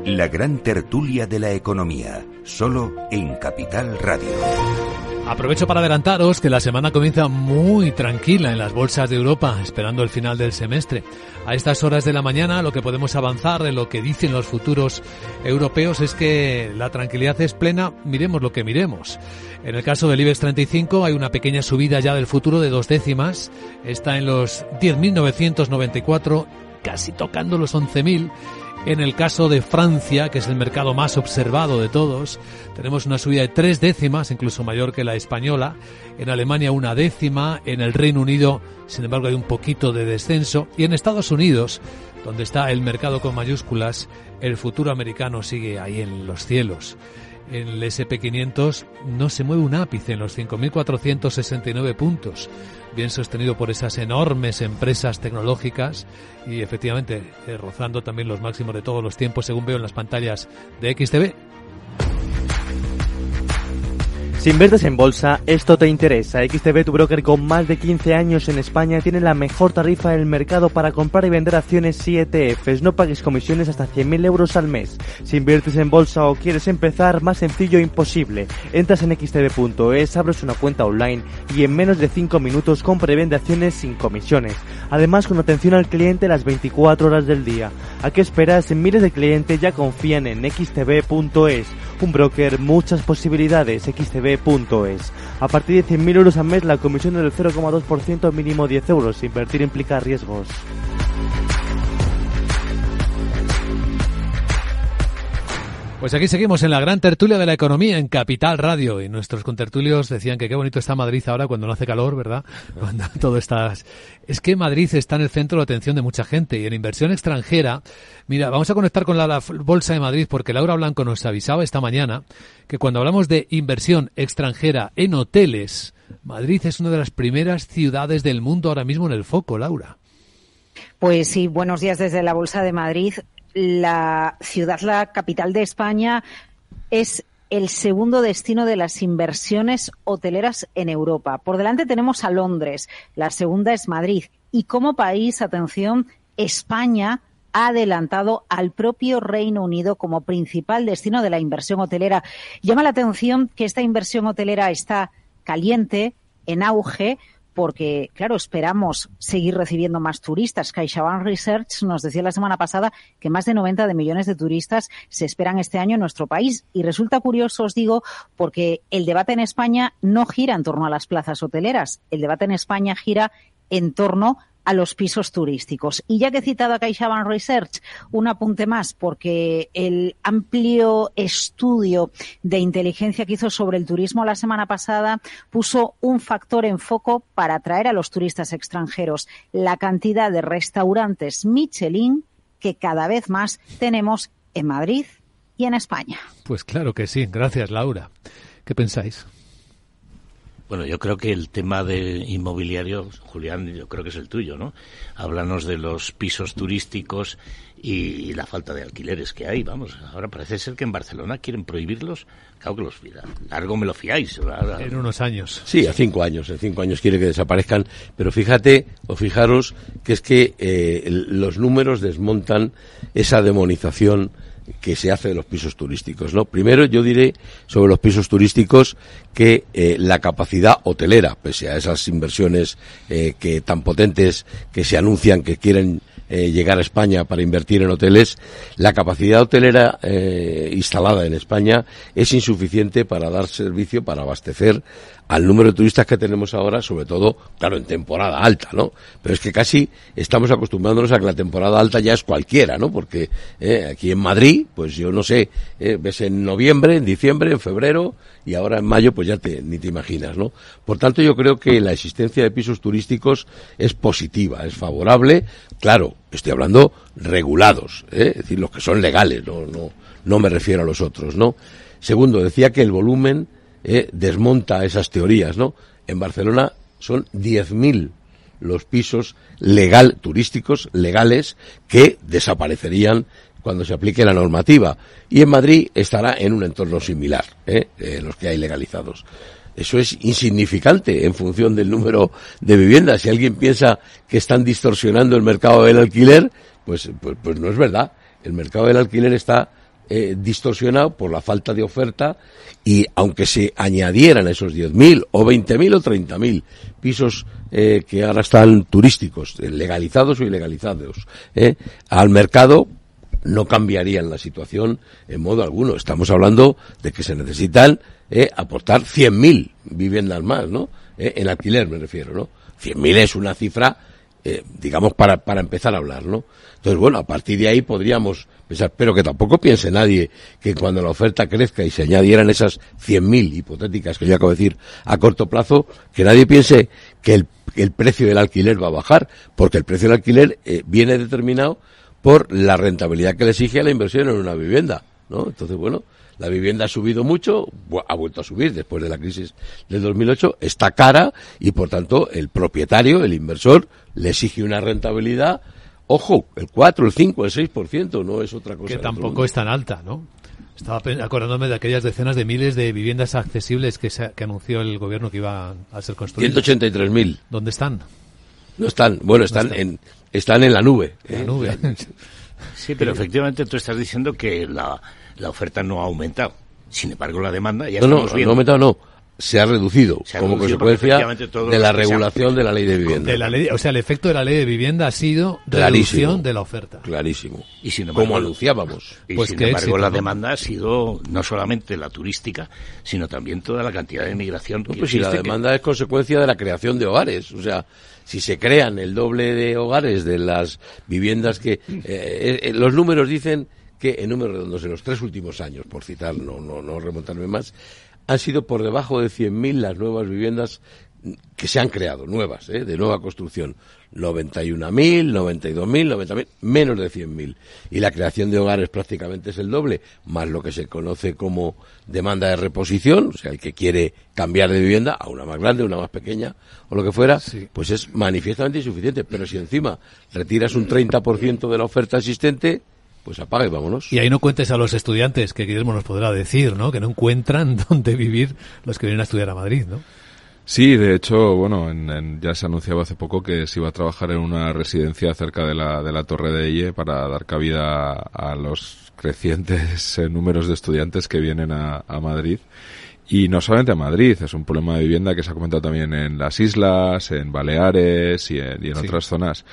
La gran tertulia de la economía, solo en Capital Radio. Aprovecho para adelantaros que la semana comienza muy tranquila en las bolsas de Europa, esperando el final del semestre. A estas horas de la mañana lo que podemos avanzar de lo que dicen los futuros europeos es que la tranquilidad es plena, miremos lo que miremos. En el caso del IBEX 35 hay una pequeña subida ya del futuro de 2 décimas, está en los 10.994, casi tocando los 11.000. En el caso de Francia, que es el mercado más observado de todos, tenemos una subida de 3 décimas, incluso mayor que la española. En Alemania 1 décima, en el Reino Unido, sin embargo, hay un poquito de descenso. Y en Estados Unidos, donde está el mercado con mayúsculas, el futuro americano sigue ahí en los cielos. En el SP500 no se mueve un ápice en los 5.469 puntos, bien sostenido por esas enormes empresas tecnológicas y efectivamente rozando también los máximos de todos los tiempos, según veo en las pantallas de XTV. Si inviertes en bolsa, esto te interesa. XTB, tu broker con más de 15 años en España, tiene la mejor tarifa del mercado para comprar y vender acciones y ETFs. No pagues comisiones hasta 100.000 euros al mes. Si inviertes en bolsa o quieres empezar, más sencillo imposible. Entras en xtb.es, abres una cuenta online y en menos de 5 minutos compra y vende acciones sin comisiones. Además, con atención al cliente las 24 horas del día. ¿A qué esperas? Miles de clientes ya confían en xtb.es. Un broker, muchas posibilidades. xtb.es. A partir de 100.000 euros al mes, la comisión es del 0,2%, mínimo 10 euros. Invertir implica riesgos. Pues aquí seguimos en la gran tertulia de la economía en Capital Radio y nuestros contertulios decían que qué bonito está Madrid ahora cuando no hace calor, ¿verdad? Cuando todo está... Es que Madrid está en el centro de atención de mucha gente y en inversión extranjera... Mira, vamos a conectar con la Bolsa de Madrid porque Laura Blanco nos avisaba esta mañana que cuando hablamos de inversión extranjera en hoteles, Madrid es una de las primeras ciudades del mundo ahora mismo en el foco, Laura. Pues sí, buenos días desde la Bolsa de Madrid. La ciudad, la capital de España, es el segundo destino de las inversiones hoteleras en Europa. Por delante tenemos a Londres, la segunda es Madrid. Y como país, atención, España ha adelantado al propio Reino Unido como principal destino de la inversión hotelera. Llama la atención que esta inversión hotelera está caliente, en auge, porque, claro, esperamos seguir recibiendo más turistas. CaixaBank Research nos decía la semana pasada que más de 90 millones de turistas se esperan este año en nuestro país. Y resulta curioso, os digo, porque el debate en España no gira en torno a las plazas hoteleras. El debate en España gira en torno a los pisos turísticos. Y ya que he citado a CaixaBank Research, un apunte más, porque el amplio estudio de inteligencia que hizo sobre el turismo la semana pasada puso un factor en foco para atraer a los turistas extranjeros: la cantidad de restaurantes Michelin que cada vez más tenemos en Madrid y en España. Pues claro que sí. Gracias, Laura. ¿Qué pensáis? Bueno, yo creo que el tema de inmobiliario, Julián, yo creo que es el tuyo, ¿no? Háblanos de los pisos turísticos y la falta de alquileres que hay, vamos. Ahora parece ser que en Barcelona quieren prohibirlos. Claro que los largo me lo fiáis. Ahora. En unos años. Sí, a 5 años. En 5 años quiere que desaparezcan. Pero fíjate o fijaros que es que los números desmontan esa demonización que se hace de los pisos turísticos, ¿no? Primero yo diré sobre los pisos turísticos que la capacidad hotelera, pese a esas inversiones que tan potentes que se anuncian que quieren llegar a España para invertir en hoteles, la capacidad hotelera instalada en España es insuficiente para dar servicio, para abastecer al número de turistas que tenemos ahora, sobre todo, claro, en temporada alta, ¿no? Pero es que casi estamos acostumbrándonos a que la temporada alta ya es cualquiera, ¿no? Porque aquí en Madrid, pues yo no sé, ves en noviembre, en diciembre, en febrero y ahora en mayo, pues ya ni te imaginas, ¿no? Por tanto, yo creo que la existencia de pisos turísticos es positiva, es favorable, claro, estoy hablando regulados, es decir, los que son legales, no me refiero a los otros, ¿no? Segundo, decía que el volumen desmonta esas teorías, ¿no? En Barcelona son 10.000 los pisos turísticos legales que desaparecerían cuando se aplique la normativa, y en Madrid estará en un entorno similar, los que hay legalizados. Eso es insignificante en función del número de viviendas. Si alguien piensa que están distorsionando el mercado del alquiler, pues no es verdad. El mercado del alquiler está distorsionado por la falta de oferta, y aunque se añadieran esos 10.000 o 20.000 o 30.000 pisos que ahora están turísticos, legalizados o ilegalizados, al mercado, no cambiarían la situación en modo alguno. Estamos hablando de que se necesitan aportar 100.000 viviendas más, ¿no? En alquiler me refiero, ¿no? 100.000 es una cifra, digamos, para empezar a hablar, ¿no? Entonces, bueno, a partir de ahí podríamos pensar, pero que tampoco piense nadie que cuando la oferta crezca y se añadieran esas 100.000 hipotéticas que yo acabo de decir a corto plazo, que nadie piense que el precio del alquiler va a bajar, porque el precio del alquiler viene determinado por la rentabilidad que le exige a la inversión en una vivienda, ¿no? Entonces, bueno, la vivienda ha subido mucho, ha vuelto a subir después de la crisis del 2008, está cara y, por tanto, el propietario, el inversor, le exige una rentabilidad, ojo, el 4, el 5, el 6%, no es otra cosa. Que tampoco es tan alta, ¿no? Estaba acordándome de aquellas decenas de miles de viviendas accesibles que anunció el gobierno que iban a ser construidas. 183.000. ¿Dónde están? No están, bueno, están en la nube. La nube. Sí, pero efectivamente tú estás diciendo que la oferta no ha aumentado. Sin embargo, la demanda ya estamos viendo. No ha aumentado, no. Se ha reducido como consecuencia de la regulación de la ley de vivienda. O sea, el efecto de la ley de vivienda ha sido reducción de la oferta. Clarísimo. Y sin embargo, como anunciábamos. Y pues sin embargo, la demanda ha sido no solamente la turística, sino también toda la cantidad de migración que pues si la demanda es consecuencia de la creación de hogares. O sea, si se crean el doble de hogares de las viviendas que... los números dicen que, en números redondos, en los 3 últimos años, por citar, no remontarme más, han sido por debajo de 100.000 las nuevas viviendas que se han creado, nuevas, de nueva construcción. 91.000, 92.000, 90.000, menos de 100.000. Y la creación de hogares prácticamente es el doble, más lo que se conoce como demanda de reposición, o sea, el que quiere cambiar de vivienda a una más grande, una más pequeña, o lo que fuera, sí, pues es manifiestamente insuficiente. Pero si encima retiras un 30% de la oferta existente, pues apaga y vámonos. Y ahí no cuentes a los estudiantes, que Guillermo nos podrá decir, ¿no? Que no encuentran dónde vivir los que vienen a estudiar a Madrid, ¿no? Sí, de hecho, bueno, ya se anunciaba hace poco que se iba a trabajar en una residencia cerca de la Torre de Elle para dar cabida a los crecientes números de estudiantes que vienen a Madrid. Y no solamente a Madrid, es un problema de vivienda que se ha comentado también en las islas, en Baleares y en otras zonas.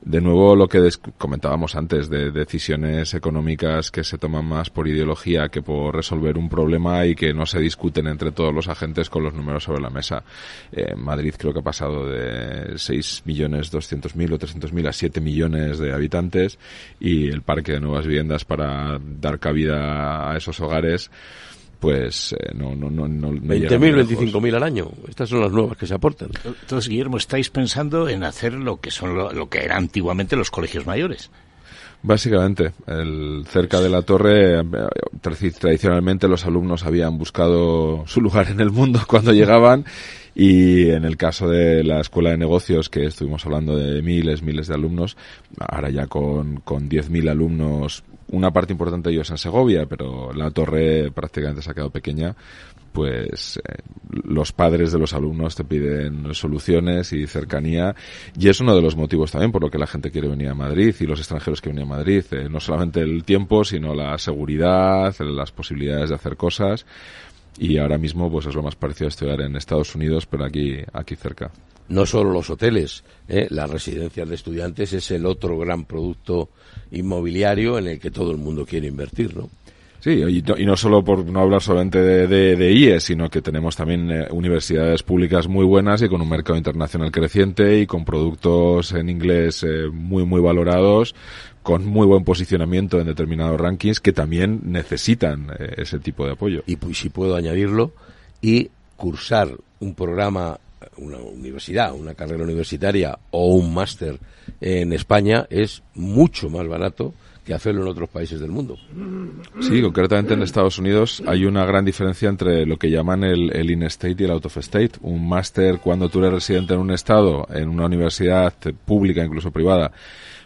De nuevo, lo que comentábamos antes, de decisiones económicas que se toman más por ideología que por resolver un problema y que no se discuten entre todos los agentes con los números sobre la mesa. Madrid creo que ha pasado de 6.200.000 o 300.000 a 7 millones de habitantes, y el parque de nuevas viviendas para dar cabida a esos hogares, pues no 20.000, 25.000 al año. Estas son las nuevas que se aportan. Entonces, Guillermo, estáis pensando en hacer lo que eran antiguamente los colegios mayores. Básicamente, cerca de la torre, tradicionalmente los alumnos habían buscado su lugar en el mundo cuando llegaban, Y en el caso de la Escuela de Negocios, que estuvimos hablando de miles de alumnos, ahora ya con 10.000 alumnos, una parte importante de ellos en Segovia, pero la torre prácticamente se ha quedado pequeña, pues los padres de los alumnos te piden soluciones y cercanía, y es uno de los motivos también por lo que la gente quiere venir a Madrid y los extranjeros que vienen a Madrid, no solamente el tiempo, sino la seguridad, las posibilidades de hacer cosas. Y ahora mismo pues es lo más parecido a estudiar en Estados Unidos, pero aquí cerca. No solo los hoteles, las residencias de estudiantes es el otro gran producto inmobiliario en el que todo el mundo quiere invertir, ¿no? Sí, y no solo por no hablar solamente de IES, sino que tenemos también universidades públicas muy buenas y con un mercado internacional creciente y con productos en inglés muy valorados, con muy buen posicionamiento en determinados rankings que también necesitan ese tipo de apoyo. Y pues, si puedo añadirlo, y cursar un programa, una universidad, una carrera universitaria o un máster en España es mucho más barato que hacerlo en otros países del mundo. Sí, concretamente en Estados Unidos hay una gran diferencia entre lo que llaman el in-state y el out-of-state. Un máster, cuando tú eres residente en un estado, en una universidad pública, incluso privada,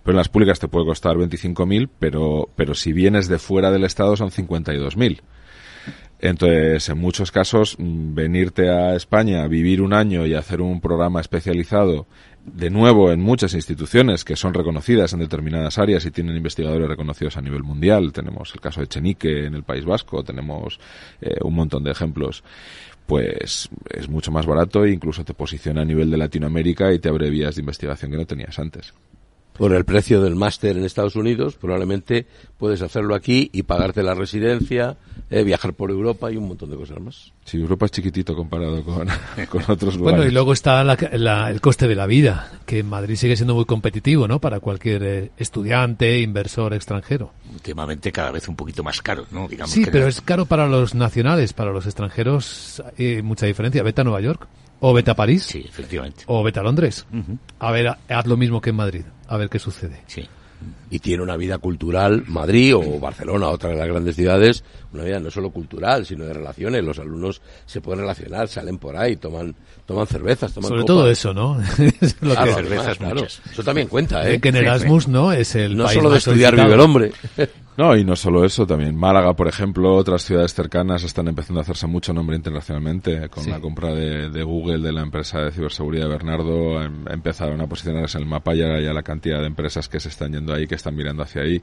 pero en las públicas te puede costar 25.000, pero si vienes de fuera del estado son 52.000. Entonces, en muchos casos, venirte a España, vivir un año y hacer un programa especializado, de nuevo en muchas instituciones que son reconocidas en determinadas áreas y tienen investigadores reconocidos a nivel mundial. Tenemos el caso de Echenique en el País Vasco, tenemos un montón de ejemplos. Pues es mucho más barato e incluso te posiciona a nivel de Latinoamérica y te abre vías de investigación que no tenías antes. Por el precio del máster en Estados Unidos, probablemente puedes hacerlo aquí y pagarte la residencia, viajar por Europa y un montón de cosas más. Sí, Europa es chiquitito comparado con otros lugares. Bueno, y luego está el coste de la vida, que en Madrid sigue siendo muy competitivo, ¿no? Para cualquier estudiante, inversor extranjero. Últimamente cada vez un poquito más caro, ¿no? Digamos sí, que pero es caro para los nacionales, para los extranjeros hay mucha diferencia. Vete a Nueva York, o vete a París, sí, efectivamente, o vete a Londres. Uh-huh. A ver, haz lo mismo que en Madrid, a ver qué sucede. Sí. Y tiene una vida cultural, Madrid o Barcelona, otra de las grandes ciudades, una vida no solo cultural, sino de relaciones. Los alumnos se pueden relacionar, salen por ahí, toman cervezas, toman sobre copas. todo eso, ¿no? Es lo claro, que cervezas claro. Muchas. Eso también cuenta, ¿eh? Que en Erasmus, ¿no? Es el no país solo de más estudiar solicitado. vive el hombre. No, y no solo eso, también Málaga, por ejemplo, otras ciudades cercanas están empezando a hacerse mucho nombre internacionalmente. Con la compra de Google, de la empresa de ciberseguridad de Bernardo, empezaron a posicionarse en el mapa y ahora ya la cantidad de empresas que se están yendo ahí, que están mirando hacia ahí.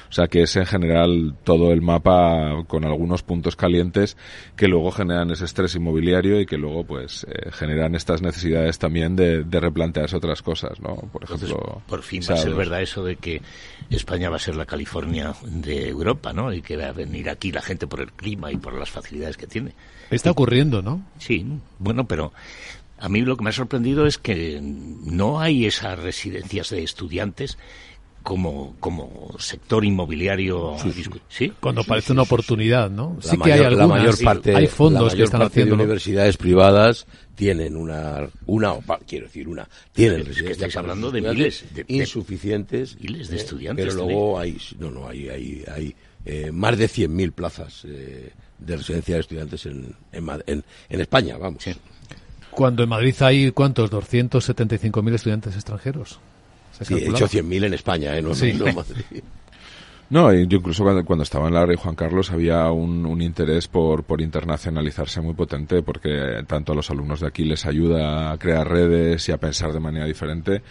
O sea que es en general todo el mapa con algunos puntos calientes que luego generan ese estrés inmobiliario y que luego pues generan estas necesidades también de replantearse otras cosas, ¿no? Por ejemplo... Entonces, por fin va a ser verdad eso de que España va a ser la California de Europa, ¿no? Y que va a venir aquí la gente por el clima y por las facilidades que tiene. Está ocurriendo, ¿no? Sí, bueno, pero a mí lo que me ha sorprendido es que no hay esas residencias de estudiantes como sector inmobiliario. ¿Sí? Cuando parece una oportunidad, ¿no? Sí que hay algunas, la mayor parte, hay fondos que están haciendo. De universidades privadas tienen tienen es que estáis hablando de miles insuficientes, miles de estudiantes. Pero luego hay más de 100.000 plazas de residencia de estudiantes en España, vamos. Sí. Cuando en Madrid hay, ¿cuántos? 275.000 estudiantes extranjeros. Sí, he hecho 100.000 en España, no en Madrid. No, yo incluso cuando estaba en la Rey Juan Carlos había un interés por internacionalizarse muy potente, porque tanto a los alumnos de aquí les ayuda a crear redes y a pensar de manera diferente,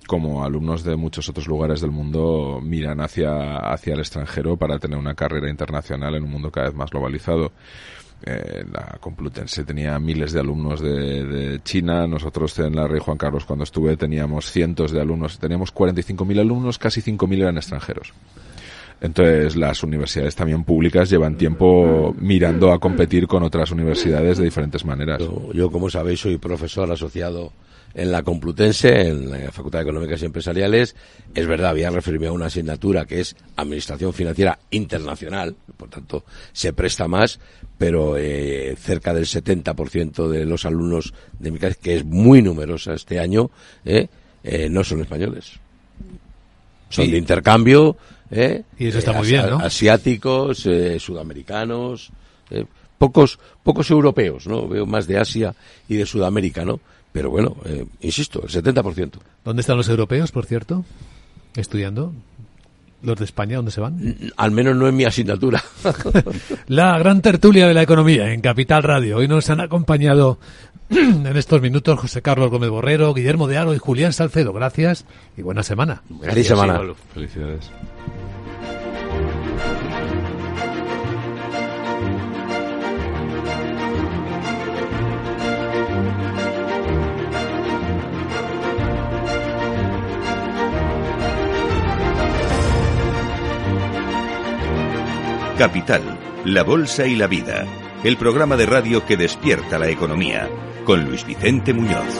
como alumnos de muchos otros lugares del mundo miran hacia el extranjero para tener una carrera internacional en un mundo cada vez más globalizado. La Complutense tenía miles de alumnos de China. Nosotros en la Rey Juan Carlos, cuando estuve, teníamos cientos de alumnos. Teníamos 45.000 alumnos, casi 5.000 eran extranjeros. Entonces, las universidades también públicas llevan tiempo mirando a competir con otras universidades de diferentes maneras. Yo, como sabéis, soy profesor asociado en la Complutense, en la Facultad de Económicas y Empresariales. Es verdad, voy a referirme a una asignatura que es Administración Financiera Internacional, por tanto, se presta más, pero cerca del 70% de los alumnos de mi clase, que es muy numerosa este año, no son españoles. Son de intercambio, y eso está muy bien, ¿no? Asiáticos, sudamericanos, pocos europeos, ¿no? Veo más de Asia y de Sudamérica, ¿no? Pero bueno, insisto, el 70%. ¿Dónde están los europeos, por cierto? Estudiando. ¿Los de España dónde se van? Al menos no en mi asignatura. La gran tertulia de la economía en Capital Radio. Hoy nos han acompañado en estos minutos José Carlos Gómez Borrero, Guillermo de Haro y Julián Salcedo. Gracias y buena semana. Feliz semana. Felicidades. Capital, la Bolsa y la Vida, el programa de radio que despierta la economía, con Luis Vicente Muñoz.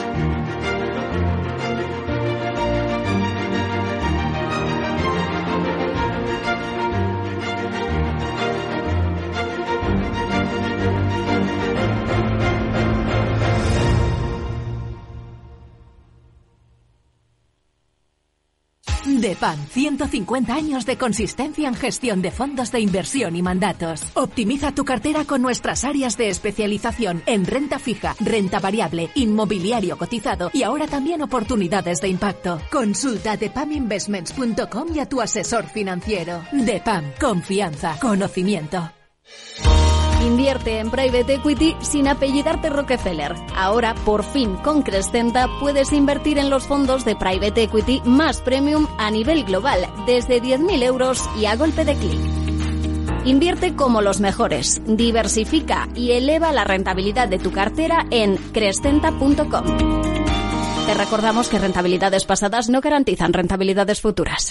DEPAM, 150 años de consistencia en gestión de fondos de inversión y mandatos. Optimiza tu cartera con nuestras áreas de especialización en renta fija, renta variable, inmobiliario cotizado y ahora también oportunidades de impacto. Consulta depaminvestments.com y a tu asesor financiero. DEPAM, confianza, conocimiento. Invierte en Private Equity sin apellidarte Rockefeller. Ahora, por fin, con Crescenta puedes invertir en los fondos de Private Equity más premium a nivel global, desde 10.000 euros y a golpe de clic. Invierte como los mejores, diversifica y eleva la rentabilidad de tu cartera en Crescenta.com. Te recordamos que rentabilidades pasadas no garantizan rentabilidades futuras.